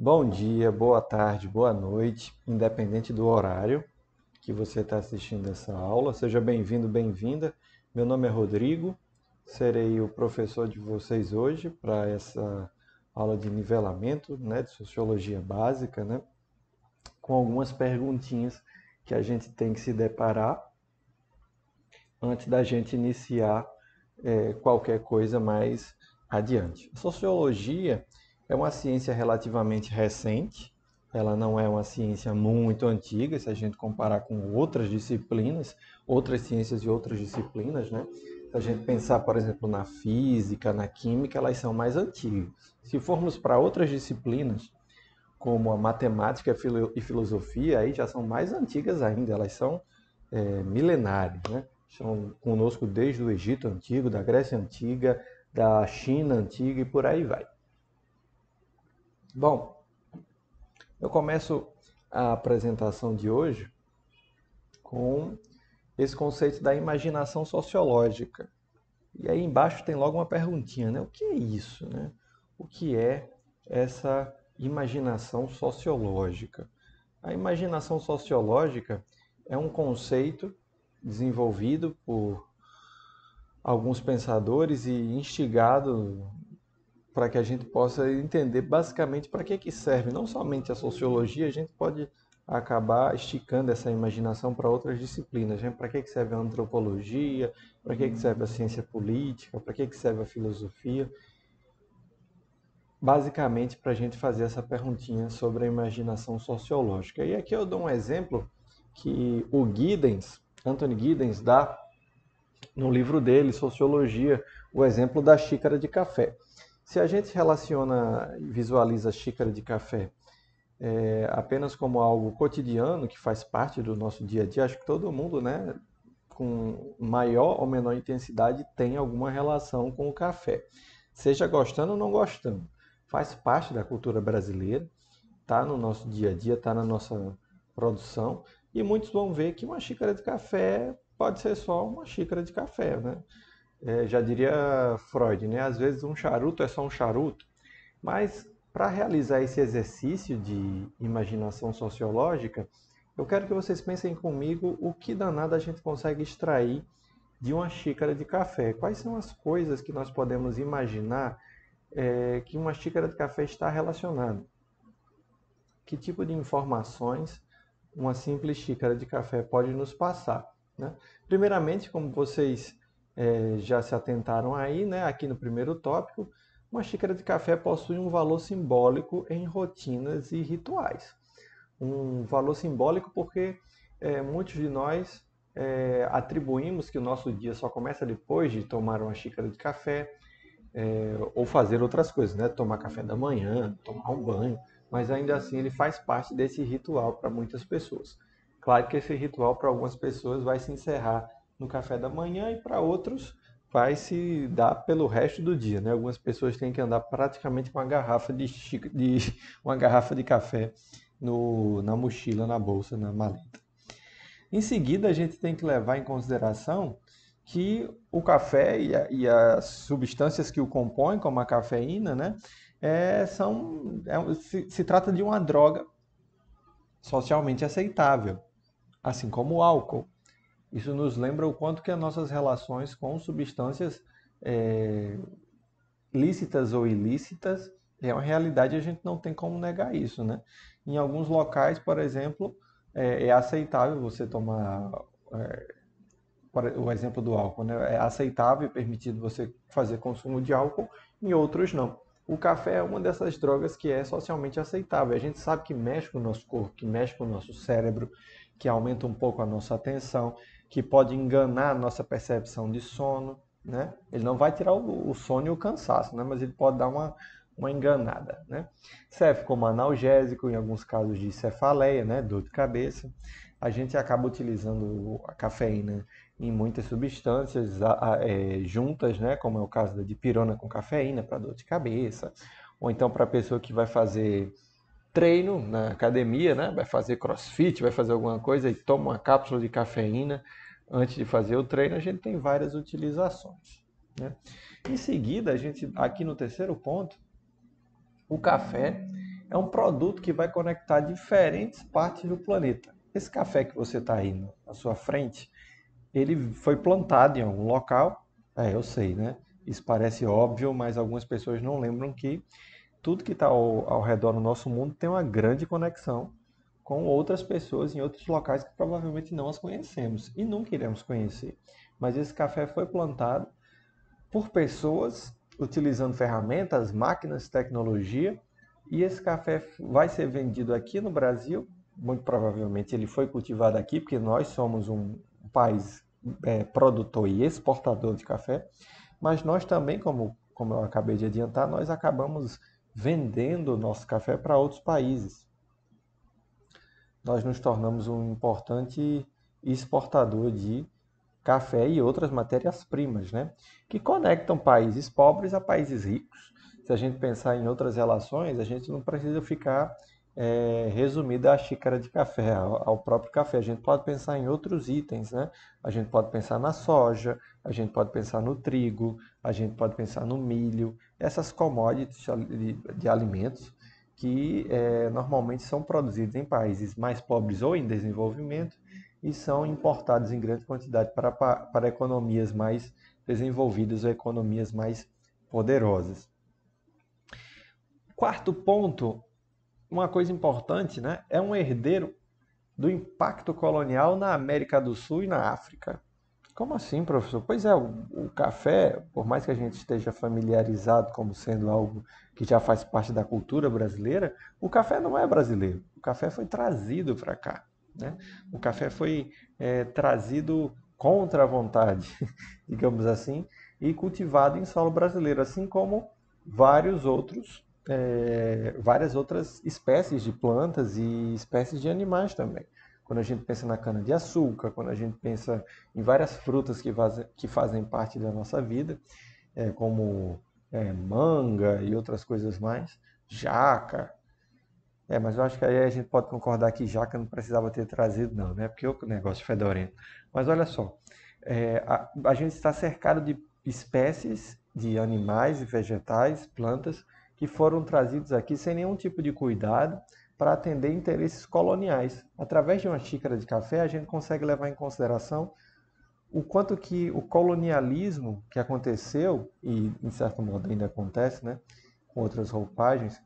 Bom dia, boa tarde, boa noite, independente do horário que você está assistindo essa aula. Seja bem-vindo, bem-vinda. Meu nome é Rodrigo, serei o professor de vocês hoje para essa aula de nivelamento, né, de Sociologia Básica, né, com algumas perguntinhas que a gente tem que se deparar antes da gente iniciar qualquer coisa mais adiante. A sociologia é uma ciência relativamente recente, ela não é uma ciência muito antiga, se a gente comparar com outras disciplinas, outras ciências e outras disciplinas, né? Se a gente pensar, por exemplo, na física, na química, elas são mais antigas. Se formos para outras disciplinas, como a matemática e filosofia, aí já são mais antigas ainda, elas são milenares, né? Estão conosco desde o Egito Antigo, da Grécia Antiga, da China Antiga e por aí vai. Bom, eu começo a apresentação de hoje com esse conceito da imaginação sociológica. E aí embaixo tem logo uma perguntinha, né? O que é isso, né? O que é essa imaginação sociológica? A imaginação sociológica é um conceito desenvolvido por alguns pensadores e instigado para que a gente possa entender basicamente para que serve não somente a sociologia, a gente pode acabar esticando essa imaginação para outras disciplinas. Né? Para que serve a antropologia, para que serve a ciência política, para que serve a filosofia. Basicamente, para a gente fazer essa perguntinha sobre a imaginação sociológica. E aqui eu dou um exemplo que o Giddens, Anthony Giddens, dá no livro dele, Sociologia, o exemplo da xícara de café. Se a gente relaciona e visualiza a xícara de café apenas como algo cotidiano, que faz parte do nosso dia a dia, acho que todo mundo, né, com maior ou menor intensidade, tem alguma relação com o café. Seja gostando ou não gostando. Faz parte da cultura brasileira, está no nosso dia a dia, está na nossa produção, e muitos vão ver que uma xícara de café pode ser só uma xícara de café, né? Já diria Freud, né? Às vezes um charuto é só um charuto, mas para realizar esse exercício de imaginação sociológica, eu quero que vocês pensem comigo o que danado a gente consegue extrair de uma xícara de café. Quais são as coisas que nós podemos imaginar que uma xícara de café está relacionada? Que tipo de informações uma simples xícara de café pode nos passar? Né? Primeiramente, como vocês já se atentaram aí, né, aqui no primeiro tópico, uma xícara de café possui um valor simbólico em rotinas e rituais. Um valor simbólico porque muitos de nós atribuímos que o nosso dia só começa depois de tomar uma xícara de café, ou fazer outras coisas, né? Tomar café da manhã, tomar um banho, mas ainda assim ele faz parte desse ritual para muitas pessoas. Claro que esse ritual para algumas pessoas vai se encerrar no café da manhã e para outros vai se dar pelo resto do dia, né? Algumas pessoas têm que andar praticamente com uma garrafa uma garrafa de café na mochila, na bolsa, na maleta. Em seguida, a gente tem que levar em consideração que o café as substâncias que o compõem, como a cafeína, né, se trata de uma droga socialmente aceitável, assim como o álcool. Isso nos lembra o quanto que as nossas relações com substâncias é, lícitas ou ilícitas é uma realidade e a gente não tem como negar isso, né? Em alguns locais, por exemplo, é aceitável você tomar o exemplo do álcool, né? É aceitável e permitido você fazer consumo de álcool, em outros não. O café é uma dessas drogas que é socialmente aceitável. A gente sabe que mexe com o nosso corpo, que mexe com o nosso cérebro, que aumenta um pouco a nossa atenção, que pode enganar a nossa percepção de sono, né? Ele não vai tirar o sono e o cansaço, né? Mas ele pode dar uma enganada, né? Serve como analgésico, em alguns casos de cefaleia, né? Dor de cabeça. A gente acaba utilizando a cafeína em muitas substâncias juntas, né, como é o caso da dipirona com cafeína para dor de cabeça, ou então para a pessoa que vai fazer treino na academia, né, vai fazer crossfit, vai fazer alguma coisa e toma uma cápsula de cafeína antes de fazer o treino, a gente tem várias utilizações. Né? Em seguida, a gente aqui no terceiro ponto, o café é um produto que vai conectar diferentes partes do planeta. Esse café que você está aí na sua frente, ele foi plantado em algum local. Eu sei, né? Isso parece óbvio, mas algumas pessoas não lembram que tudo que está ao redor do nosso mundo tem uma grande conexão com outras pessoas em outros locais que provavelmente não as conhecemos e nunca iremos conhecer. Mas esse café foi plantado por pessoas utilizando ferramentas, máquinas, tecnologia, e esse café vai ser vendido aqui no Brasil. Muito provavelmente ele foi cultivado aqui, porque nós somos um país produtor e exportador de café, mas nós também, como eu acabei de adiantar, nós acabamos vendendo o nosso café para outros países. Nós nos tornamos um importante exportador de café e outras matérias-primas, né? Que conectam países pobres a países ricos. Se a gente pensar em outras relações, a gente não precisa ficar resumido à xícara de café, ao próprio café. A gente pode pensar em outros itens, né? A gente pode pensar na soja, a gente pode pensar no trigo, a gente pode pensar no milho, essas commodities de alimentos que normalmente são produzidos em países mais pobres ou em desenvolvimento e são importados em grande quantidade para economias mais desenvolvidas ou economias mais poderosas. Quarto ponto, uma coisa importante, né, é um herdeiro do impacto colonial na América do Sul e na África. Como assim, professor? Pois é, o café, por mais que a gente esteja familiarizado como sendo algo que já faz parte da cultura brasileira, o café não é brasileiro. O café foi trazido para cá, né? O café foi trazido contra a vontade, digamos assim, e cultivado em solo brasileiro, assim como várias outras espécies de plantas e espécies de animais também. Quando a gente pensa na cana-de-açúcar, quando a gente pensa em várias frutas que fazem parte da nossa vida, como manga e outras coisas mais, jaca. Mas eu acho que aí a gente pode concordar que jaca não precisava ter trazido, não, né? Porque é o negócio fedorento. Mas olha só, a gente está cercado de espécies de animais e vegetais, plantas, que foram trazidos aqui sem nenhum tipo de cuidado para atender interesses coloniais. Através de uma xícara de café, a gente consegue levar em consideração o quanto que o colonialismo que aconteceu, e em certo modo ainda acontece, né, com outras roupagens,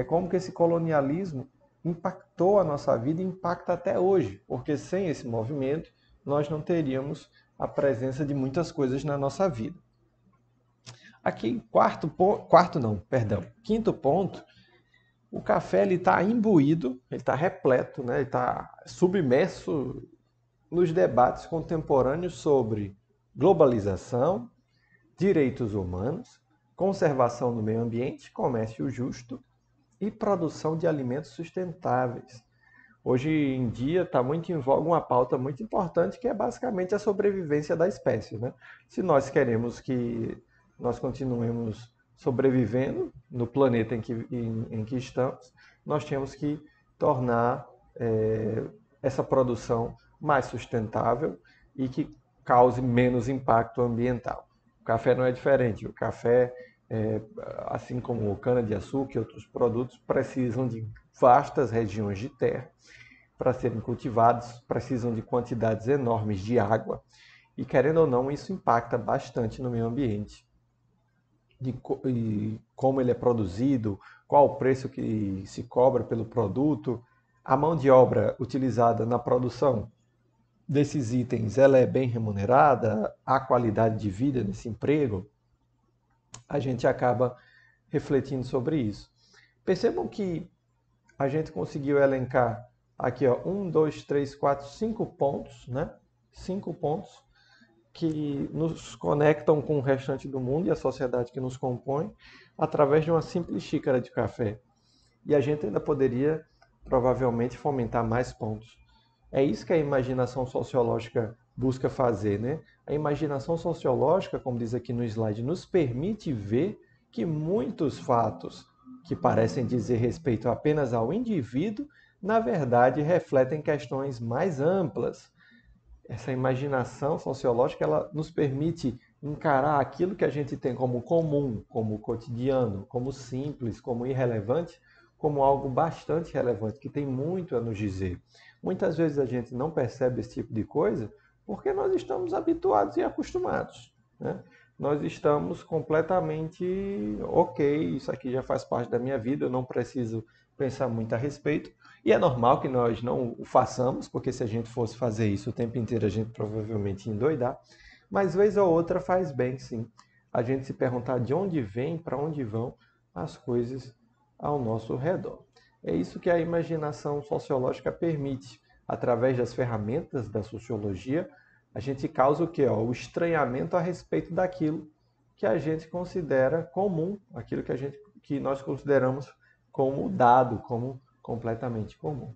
como que esse colonialismo impactou a nossa vida e impacta até hoje, porque sem esse movimento nós não teríamos a presença de muitas coisas na nossa vida. Aqui, quinto ponto, o café está imbuído, ele está repleto, né, ele está submerso nos debates contemporâneos sobre globalização, direitos humanos, conservação do meio ambiente, comércio justo e produção de alimentos sustentáveis. Hoje em dia está muito em voga uma pauta muito importante que é basicamente a sobrevivência da espécie, né? Se nós queremos que nós continuemos sobrevivendo no planeta em que estamos, nós temos que tornar essa produção mais sustentável e que cause menos impacto ambiental. O café não é diferente. O café, assim como cana-de-açúcar e outros produtos, precisam de vastas regiões de terra para serem cultivados, precisam de quantidades enormes de água e, querendo ou não, isso impacta bastante no meio ambiente. E como ele é produzido, qual o preço que se cobra pelo produto, a mão de obra utilizada na produção desses itens, ela é bem remunerada, há qualidade de vida nesse emprego, a gente acaba refletindo sobre isso. Percebam que a gente conseguiu elencar aqui, ó, 1, 2, 3, 4, 5 pontos, né? 5 pontos que nos conectam com o restante do mundo e a sociedade que nos compõe através de uma simples xícara de café. E a gente ainda poderia, provavelmente, fomentar mais pontos. É isso que a imaginação sociológica busca fazer, né? A imaginação sociológica, como diz aqui no slide, nos permite ver que muitos fatos que parecem dizer respeito apenas ao indivíduo, na verdade refletem questões mais amplas. Essa imaginação sociológica, ela nos permite encarar aquilo que a gente tem como comum, como cotidiano, como simples, como irrelevante, como algo bastante relevante, que tem muito a nos dizer. Muitas vezes a gente não percebe esse tipo de coisa porque nós estamos habituados e acostumados, né? Nós estamos completamente ok, isso aqui já faz parte da minha vida, eu não preciso pensar muito a respeito. E é normal que nós não o façamos, porque se a gente fosse fazer isso o tempo inteiro, a gente provavelmente ia endoidar. Mas vez ou outra faz bem, sim, a gente se perguntar de onde vem, para onde vão as coisas ao nosso redor. É isso que a imaginação sociológica permite. Através das ferramentas da sociologia, a gente causa o quê? O estranhamento a respeito daquilo que a gente considera comum, aquilo que nós consideramos como dado, como completamente comum,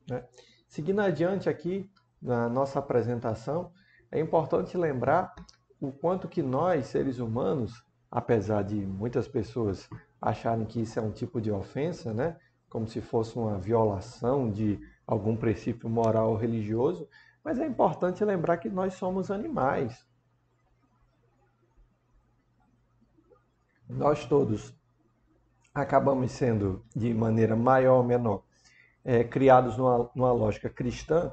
né? Seguindo adiante aqui na nossa apresentação, é importante lembrar o quanto que nós, seres humanos, apesar de muitas pessoas acharem que isso é um tipo de ofensa, né? Como se fosse uma violação de algum princípio moral ou religioso, mas é importante lembrar que nós somos animais. Nós todos acabamos sendo, de maneira maior ou menor, criados numa lógica cristã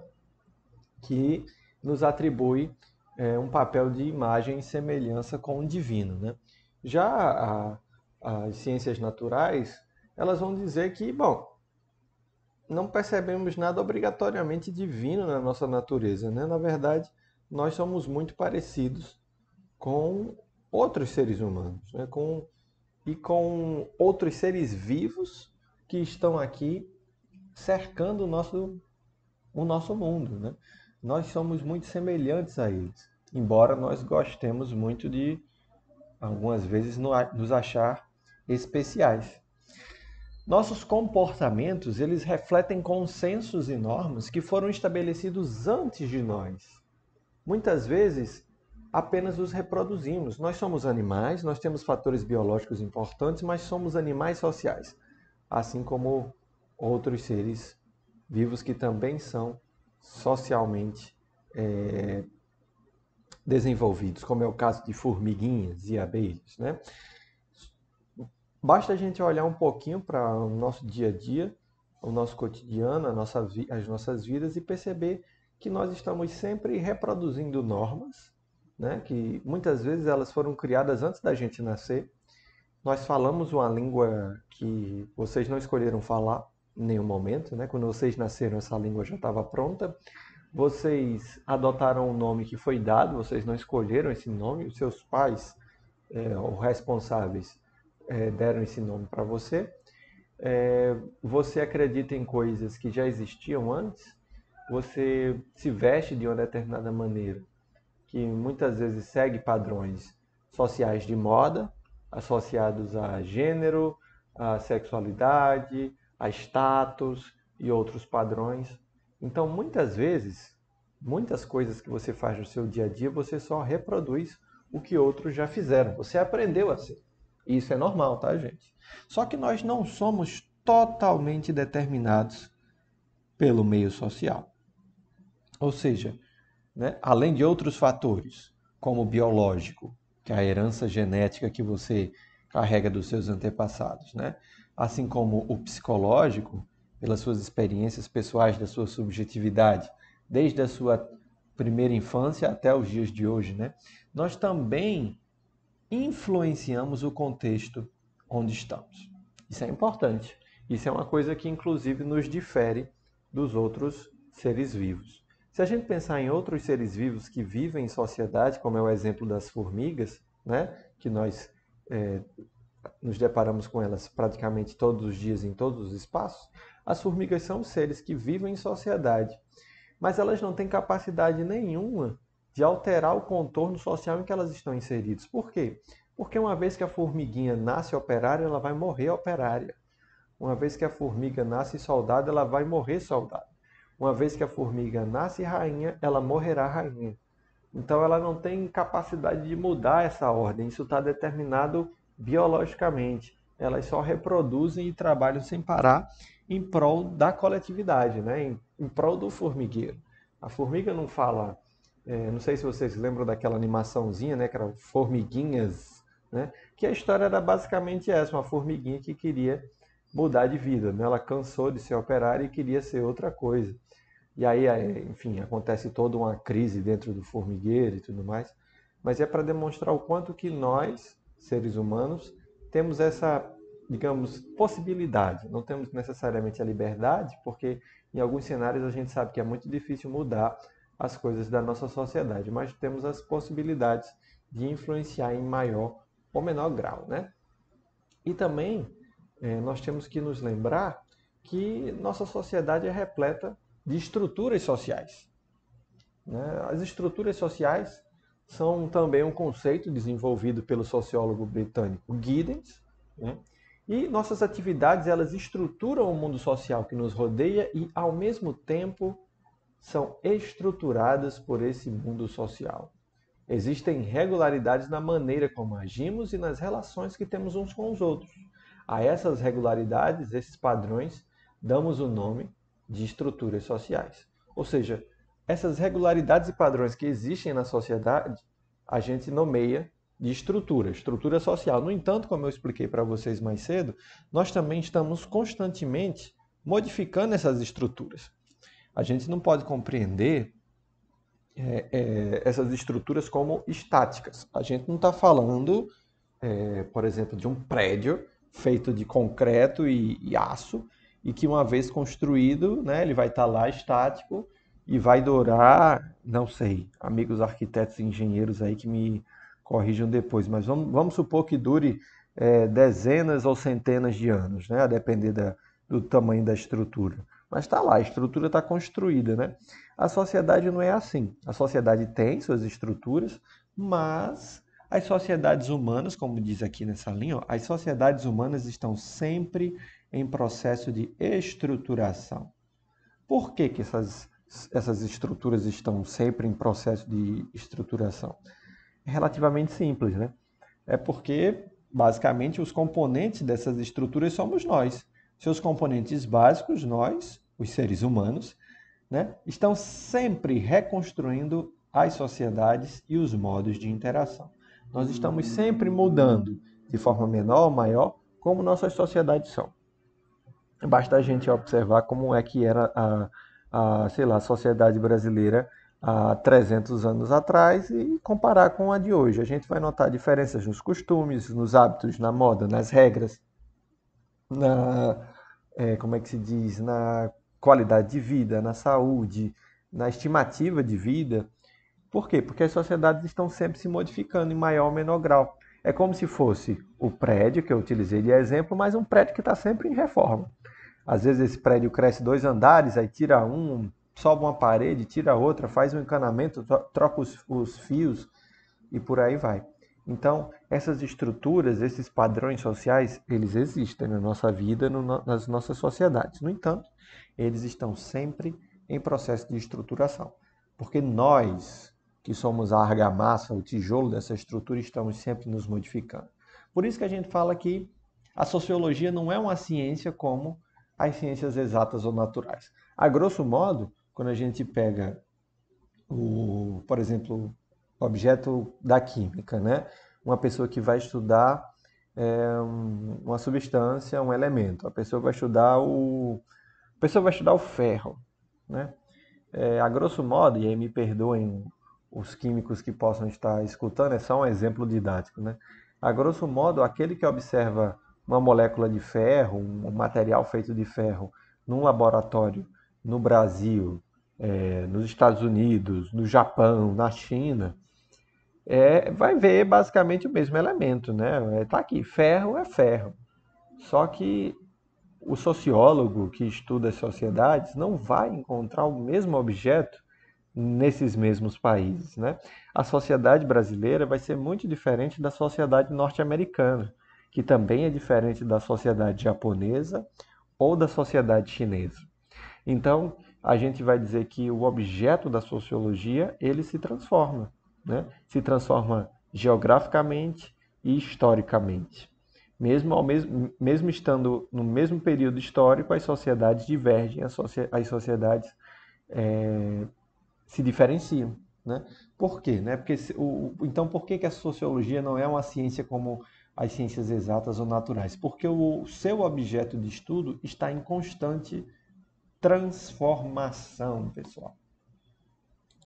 que nos atribui um papel de imagem e semelhança com o divino, né? Já as ciências naturais, elas vão dizer que, bom, não percebemos nada obrigatoriamente divino na nossa natureza, né? Na verdade, nós somos muito parecidos com outros seres humanos, né? E com outros seres vivos que estão aqui cercando o nosso mundo, né? Nós somos muito semelhantes a eles, embora nós gostemos muito de, algumas vezes, nos achar especiais. Nossos comportamentos, eles refletem consensos e normas que foram estabelecidos antes de nós. Muitas vezes, apenas os reproduzimos. Nós somos animais, nós temos fatores biológicos importantes, mas somos animais sociais, assim como outros seres vivos que também são socialmente desenvolvidos, como é o caso de formiguinhas e abelhas, né? Basta a gente olhar um pouquinho para o nosso dia a dia, o nosso cotidiano, as nossas vidas e perceber que nós estamos sempre reproduzindo normas, né? Que muitas vezes elas foram criadas antes da gente nascer. Nós falamos uma língua que vocês não escolheram falar em nenhum momento, né? Quando vocês nasceram, essa língua já estava pronta. Vocês adotaram um nome que foi dado, vocês não escolheram esse nome, os seus pais, ou responsáveis, deram esse nome para você. Você acredita em coisas que já existiam antes, você se veste de uma determinada maneira, que muitas vezes segue padrões sociais de moda, associados a gênero, a sexualidade, a status e outros padrões. Então, muitas vezes, muitas coisas que você faz no seu dia a dia, você só reproduz o que outros já fizeram. Você aprendeu a ser. Isso é normal, tá, gente? Só que nós não somos totalmente determinados pelo meio social. Ou seja, né, além de outros fatores, como o biológico, que é a herança genética que você carrega dos seus antepassados, né? Assim como o psicológico, pelas suas experiências pessoais, da sua subjetividade, desde a sua primeira infância até os dias de hoje, né? Nós também influenciamos o contexto onde estamos. Isso é importante. Isso é uma coisa que, inclusive, nos difere dos outros seres vivos. Se a gente pensar em outros seres vivos que vivem em sociedade, como é o exemplo das formigas, né, que nós nos deparamos com elas praticamente todos os dias em todos os espaços, as formigas são seres que vivem em sociedade, mas elas não têm capacidade nenhuma de alterar o contorno social em que elas estão inseridas. Por quê? Porque uma vez que a formiguinha nasce operária, ela vai morrer operária. Uma vez que a formiga nasce soldado, ela vai morrer soldado. Uma vez que a formiga nasce rainha, ela morrerá rainha. Então ela não tem capacidade de mudar essa ordem. Isso está determinado biologicamente. Elas só reproduzem e trabalham sem parar em prol da coletividade, né? Em prol do formigueiro. A formiga não fala... não sei se vocês lembram daquela animaçãozinha, né? Que era Formiguinhas, né? Que a história era basicamente essa. Uma formiguinha que queria mudar de vida, né? Ela cansou de ser operária e queria ser outra coisa. E aí, enfim, acontece toda uma crise dentro do formigueiro e tudo mais. Mas é para demonstrar o quanto que nós, seres humanos, temos essa, digamos, possibilidade. Não temos necessariamente a liberdade, porque em alguns cenários a gente sabe que é muito difícil mudar as coisas da nossa sociedade, mas temos as possibilidades de influenciar em maior ou menor grau, né? E também nós temos que nos lembrar que nossa sociedade é repleta de estruturas sociais, né? As estruturas sociais são também um conceito desenvolvido pelo sociólogo britânico Giddens, né? E nossas atividades elas estruturam o mundo social que nos rodeia e, ao mesmo tempo, são estruturadas por esse mundo social. Existem regularidades na maneira como agimos e nas relações que temos uns com os outros. A essas regularidades, esses padrões, damos o nome de estruturas sociais. Ou seja, essas regularidades e padrões que existem na sociedade, a gente nomeia de estrutura, estrutura social. No entanto, como eu expliquei para vocês mais cedo, nós também estamos constantemente modificando essas estruturas. A gente não pode compreender essas estruturas como estáticas. A gente não está falando, por exemplo, de um prédio feito de concreto e aço e que uma vez construído, né, ele vai estar lá estático e vai durar, não sei, amigos arquitetos e engenheiros aí que me corrijam depois, mas vamos supor que dure dezenas ou centenas de anos, né, a depender do tamanho da estrutura. Mas está lá, a estrutura está construída, né? A sociedade não é assim. A sociedade tem suas estruturas, mas as sociedades humanas, como diz aqui nessa linha, ó, as sociedades humanas estão sempre em processo de estruturação. Por que que essas estruturas estão sempre em processo de estruturação? É relativamente simples, né? É porque, basicamente, os componentes dessas estruturas somos nós. Seus componentes básicos, nós, os seres humanos, né, estão sempre reconstruindo as sociedades e os modos de interação. Nós estamos sempre mudando, de forma menor ou maior, como nossas sociedades são. Basta a gente observar como é que era sei lá, a sociedade brasileira há 300 anos atrás e comparar com a de hoje. A gente vai notar diferenças nos costumes, nos hábitos, na moda, nas regras, na, como é que se diz, na qualidade de vida, na saúde, na estimativa de vida. Por quê? Porque as sociedades estão sempre se modificando em maior ou menor grau. É como se fosse o prédio que eu utilizei de exemplo, mas um prédio que está sempre em reforma. Às vezes esse prédio cresce 2 andares, aí tira um, sobe uma parede, tira outra, faz um encanamento, troca os fios e por aí vai. Então, essas estruturas, esses padrões sociais, eles existem na nossa vida, nas nossas sociedades. No entanto, eles estão sempre em processo de estruturação. Porque nós, que somos a argamassa, o tijolo dessa estrutura, estamos sempre nos modificando. Por isso que a gente fala que a sociologia não é uma ciência como as ciências exatas ou naturais. A grosso modo, quando a gente pega, por exemplo, o objeto da química, né? Uma pessoa que vai estudar uma substância, um elemento. A pessoa vai estudar o ferro, né? A grosso modo, e aí me perdoem os químicos que possam estar escutando, é só um exemplo didático, né? A grosso modo, aquele que observa uma molécula de ferro, um material feito de ferro, num laboratório no Brasil, nos Estados Unidos, no Japão, na China, vai ver basicamente o mesmo elemento, né? Tá aqui, ferro é ferro. Só que o sociólogo que estuda as sociedades não vai encontrar o mesmo objeto nesses mesmos países, né? A sociedade brasileira vai ser muito diferente da sociedade norte-americana, que também é diferente da sociedade japonesa ou da sociedade chinesa. Então, a gente vai dizer que o objeto da sociologia, ele se transforma, né? Se transforma geograficamente e historicamente. Mesmo estando no mesmo período histórico, as sociedades divergem, as sociedades se diferenciam, né? Por quê? Né? Então, por que a sociologia não é uma ciência como as ciências exatas ou naturais? Porque o seu objeto de estudo está em constante transformação, pessoal.